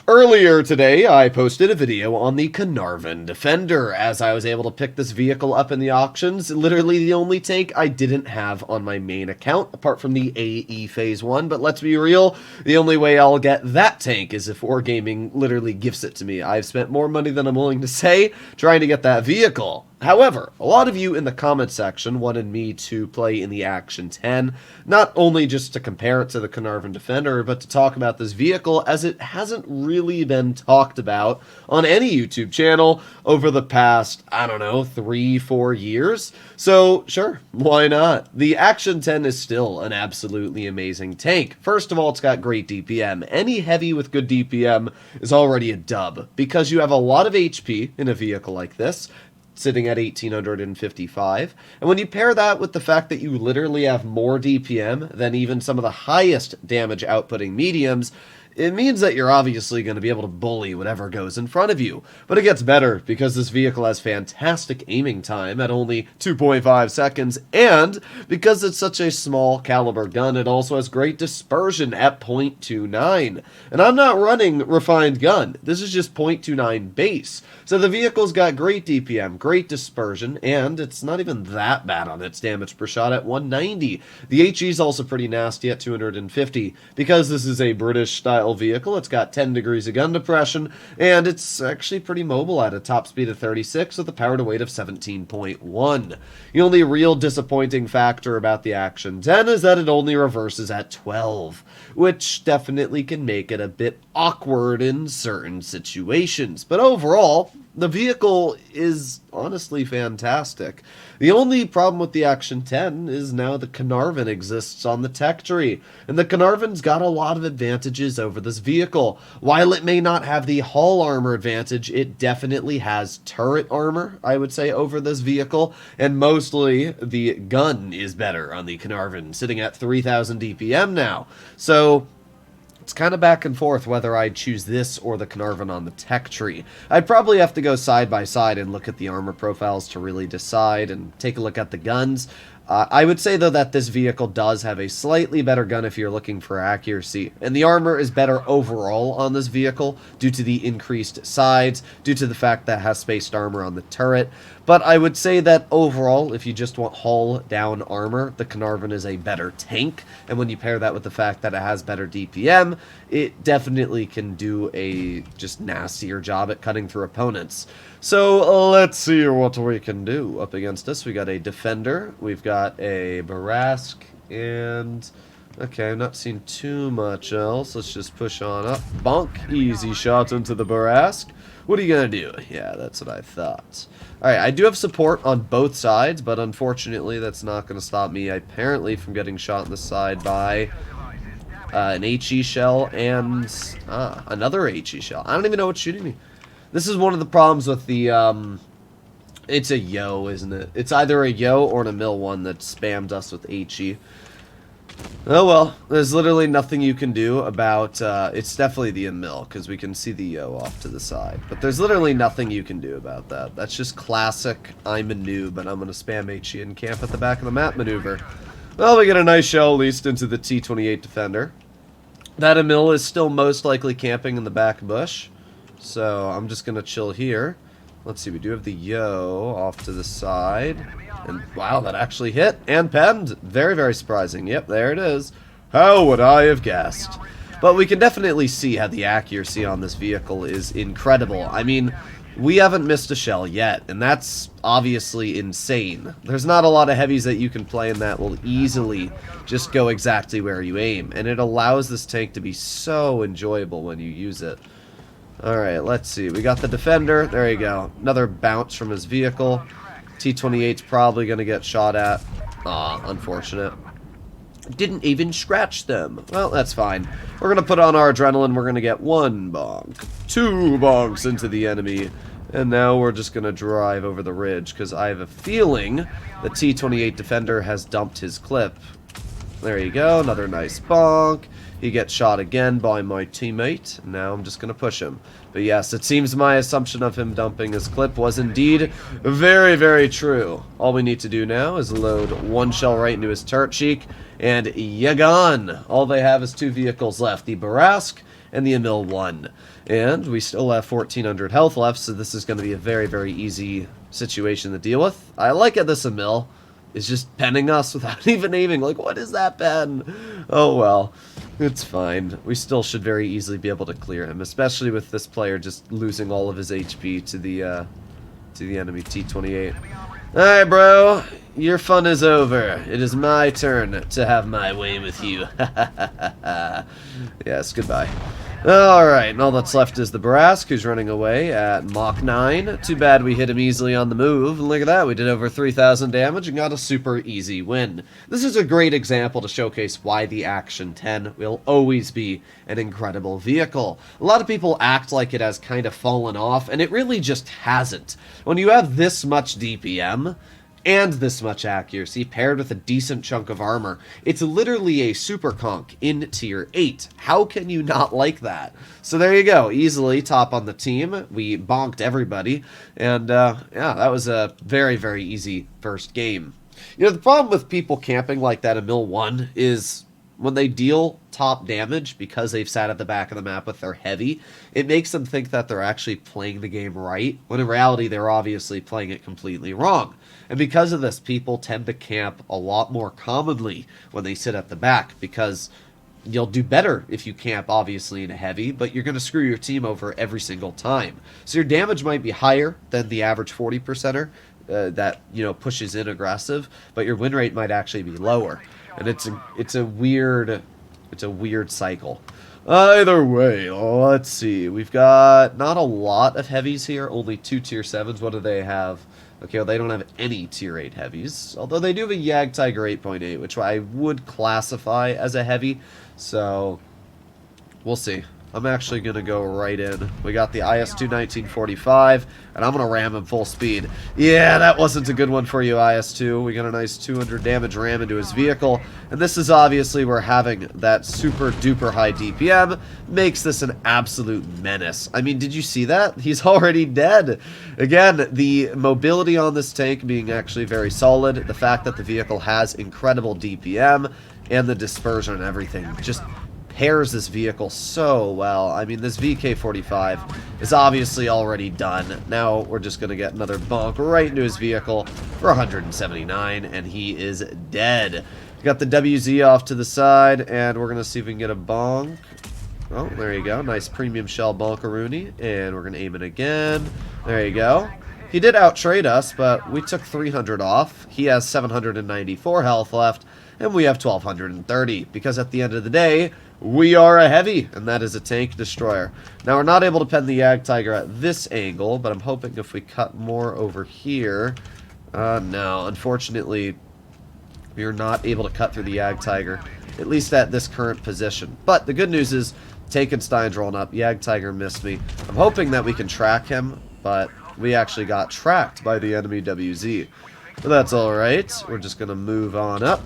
Earlier today, I posted a video on the Carnarvon Defender, as I was able to pick this vehicle up in the auctions. Literally the only tank I didn't have on my main account, apart from the AE Phase 1, but let's be real, the only way I'll get that tank is if Wargaming literally gifts it to me. I've spent more money than I'm willing to say trying to get that vehicle. However, a lot of you in the comment section wanted me to play in the Action 10, not only just to compare it to the Carnarvon Defender, but to talk about this vehicle as it hasn't really been talked about on any YouTube channel over the past, I don't know, 3-4 years. So, sure, why not? The Action 10 is still an absolutely amazing tank. First of all, it's got great DPM. Any heavy with good DPM is already a dub, because you have a lot of HP in a vehicle like this, sitting at 1855, and when you pair that with the fact that you literally have more DPM than even some of the highest damage outputting mediums, it means that you're obviously going to be able to bully whatever goes in front of you. But it gets better because this vehicle has fantastic aiming time at only 2.5 seconds, and because it's such a small caliber gun, it also has great dispersion at 0.29. And I'm not running refined gun. This is just 0.29 base. So the vehicle's got great DPM, great dispersion, and it's not even that bad on its damage per shot at 190. The HE is also pretty nasty at 250. Because this is a British-style vehicle, it's got 10 degrees of gun depression, and it's actually pretty mobile at a top speed of 36 with a power to weight of 17.1. The only real disappointing factor about the Action 10 is that it only reverses at 12, which definitely can make it a bit awkward in certain situations. But overall, the vehicle is honestly fantastic. The only problem with the Action 10 is now the Carnarvon exists on the tech tree, and the Carnarvon's got a lot of advantages over this vehicle. While it may not have the hull armor advantage, it definitely has turret armor, I would say, over this vehicle, and mostly the gun is better on the Carnarvon, sitting at 3000 DPM now. So it's kind of back and forth whether I'd choose this or the Carnarvon on the tech tree. I'd probably have to go side by side and look at the armor profiles to really decide and take a look at the guns. I would say, though, that this vehicle does have a slightly better gun if you're looking for accuracy, and the armor is better overall on this vehicle due to the increased sides, due to the fact that it has spaced armor on the turret. But I would say that overall, if you just want hull-down armor, the Carnarvon is a better tank, and when you pair that with the fact that it has better DPM, it definitely can do a just nastier job at cutting through opponents. So let's see what we can do up against us. We got a Defender, we've got a Barask, and okay, I'm not seeing too much else. Let's just push on up. Bonk, easy shot into the Barask. What are you gonna do? Yeah, that's what I thought. Alright, I do have support on both sides, but unfortunately that's not gonna stop me apparently from getting shot in the side by an HE shell and another HE shell. I don't even know what's shooting me. This is one of the problems with the, it's a Yo, isn't it? It's either a Yo or an Emil one that spams us with HE. Oh well, there's literally nothing you can do about, it's definitely the Emil, because we can see the Yo off to the side. But there's literally nothing you can do about that. That's just classic, I'm a noob, and I'm going to spam HE and camp at the back of the map maneuver. Well, we get a nice shell at least into the T-28 Defender. That Emil is still most likely camping in the back bush. So I'm just going to chill here. Let's see, we do have the Yo off to the side. And wow, that actually hit and penned. Very, very surprising. Yep, there it is. How would I have guessed? But we can definitely see how the accuracy on this vehicle is incredible. I mean, we haven't missed a shell yet, and that's obviously insane. There's not a lot of heavies that you can play in that will easily just go exactly where you aim, and it allows this tank to be so enjoyable when you use it. Alright, let's see. We got the Defender. There you go. Another bounce from his vehicle. T-28's probably going to get shot at. Aw, unfortunate. Didn't even scratch them. Well, that's fine. We're going to put on our adrenaline. We're going to get 1 bonk, 2 bonks into the enemy. And now we're just going to drive over the ridge, because I have a feeling the T-28 Defender has dumped his clip. There you go. Another nice bonk. He gets shot again by my teammate. Now I'm just going to push him. But yes, it seems my assumption of him dumping his clip was indeed very, very true. All we need to do now is load 1 shell right into his turret cheek, and you're gone. All they have is 2 vehicles left, the Barask and the Emil 1. And we still have 1400 health left, so this is going to be a very, very easy situation to deal with. I like it, this Emil is just penning us without even aiming. Like, what is that pen? Oh, well. It's fine. We still should very easily be able to clear him, especially with this player just losing all of his HP to the enemy T-28. Alright, bro. Your fun is over. It is my turn to have my way with you. Yes, goodbye. Alright, and all that's left is the Barask, who's running away at Mach 9. Too bad we hit him easily on the move. And look at that, we did over 3,000 damage and got a super easy win. This is a great example to showcase why the Action 10 will always be an incredible vehicle. A lot of people act like it has kind of fallen off, and it really just hasn't. When you have this much DPM, and this much accuracy, paired with a decent chunk of armor, it's literally a super conch in tier 8. How can you not like that? So there you go, easily top on the team. We bonked everybody, and yeah, that was a very, very easy first game. You know, the problem with people camping like that in Mil 1 is when they deal top damage because they've sat at the back of the map with their heavy, it makes them think that they're actually playing the game right, when in reality they're obviously playing it completely wrong. And because of this, people tend to camp a lot more commonly when they sit at the back, because you'll do better if you camp, obviously, in a heavy, but you're going to screw your team over every single time. So your damage might be higher than the average 40%er that, you know, pushes in aggressive, but your win rate might actually be lower. And it's a weird cycle. Either way, let's see. We've got not a lot of heavies here, only 2 tier 7s. What do they have? Okay, well, they don't have any tier 8 heavies, although they do have a Jagdtiger 8.8, which I would classify as a heavy, so we'll see. I'm actually going to go right in. We got the IS-2 1945, and I'm going to ram him full speed. Yeah, that wasn't a good one for you, IS-2. We got a nice 200 damage ram into his vehicle, and this is obviously where having that super duper high DPM makes this an absolute menace. I mean, did you see that? He's already dead. Again, the mobility on this tank being actually very solid, the fact that the vehicle has incredible DPM, and the dispersion and everything just pairs this vehicle so well. I mean, this VK-45 is obviously already done. Now we're just going to get another bonk right into his vehicle for 179, and he is dead. We got the WZ off to the side, and we're going to see if we can get a bonk. Oh, there you go. Nice premium shell bonkaroonie, and we're going to aim it again. There you go. He did outtrade us, but we took 300 off. He has 794 health left, and we have 1,230, because at the end of the day, we are a heavy, and that is a tank destroyer. Now, we're not able to pen the Jagdtiger at this angle, but I'm hoping if we cut more over here... no, unfortunately, we are not able to cut through the Jagdtiger, at least at this current position. But the good news is, Takenstein's rolling up. Jagdtiger missed me. I'm hoping that we can track him, but we actually got tracked by the enemy WZ. But that's alright. We're just going to move on up.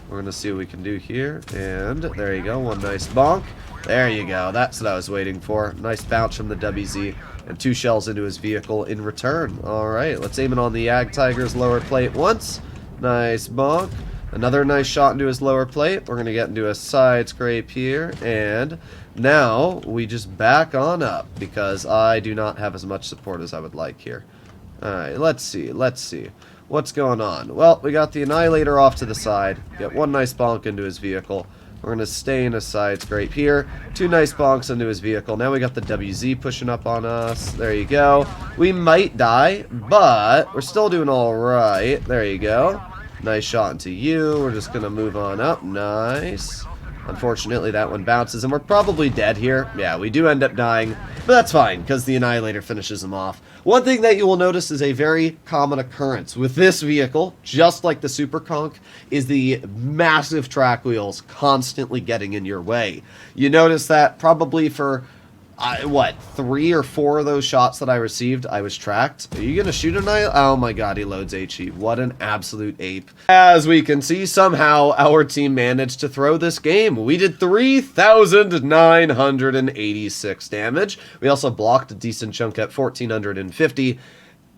We're going to see what we can do here, and there you go, one nice bonk. There you go, that's what I was waiting for. Nice bounce from the WZ, and 2 shells into his vehicle in return. Alright, let's aim it on the Jagdtiger's lower plate once. Nice bonk. Another nice shot into his lower plate. We're going to get into a side scrape here, and now we just back on up, because I do not have as much support as I would like here. Alright, let's see. What's going on? Well, we got the Annihilator off to the side. Get one nice bonk into his vehicle. We're going to stay in a side scrape here. 2 nice bonks into his vehicle. Now we got the WZ pushing up on us. There you go. We might die, but we're still doing alright. There you go. Nice shot into you. We're just going to move on up. Nice. Unfortunately, that one bounces, and we're probably dead here. Yeah, we do end up dying, but that's fine, because the Annihilator finishes him off. One thing that you will notice is a very common occurrence with this vehicle, just like the Super Conch, is the massive track wheels constantly getting in your way. You notice that probably for... what, 3 or 4 of those shots that I received, I was tracked. Are you going to shoot a knife? Oh my god, he loads HE. What an absolute ape. As we can see, somehow our team managed to throw this game. We did 3,986 damage. We also blocked a decent chunk at 1,450.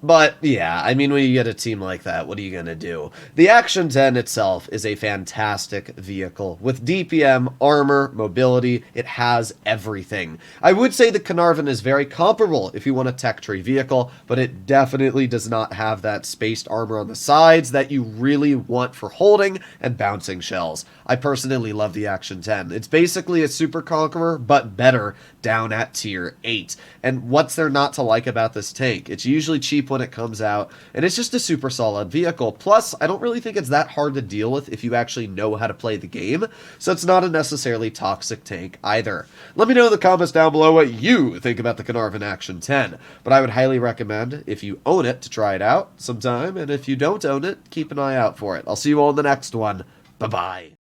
But, yeah, I mean, when you get a team like that, what are you going to do? The Action 10 itself is a fantastic vehicle. With DPM, armor, mobility, it has everything. I would say the Carnarvon is very comparable if you want a tech tree vehicle, but it definitely does not have that spaced armor on the sides that you really want for holding and bouncing shells. I personally love the Action 10. It's basically a Super Conqueror, but better down at tier 8. And what's there not to like about this tank? It's usually cheap when it comes out, and it's just a super solid vehicle. Plus, I don't really think it's that hard to deal with if you actually know how to play the game, so it's not a necessarily toxic tank either. Let me know in the comments down below what you think about the Carnarvon Action 10, but I would highly recommend, if you own it, to try it out sometime, and if you don't own it, keep an eye out for it. I'll see you all in the next one. Bye-bye.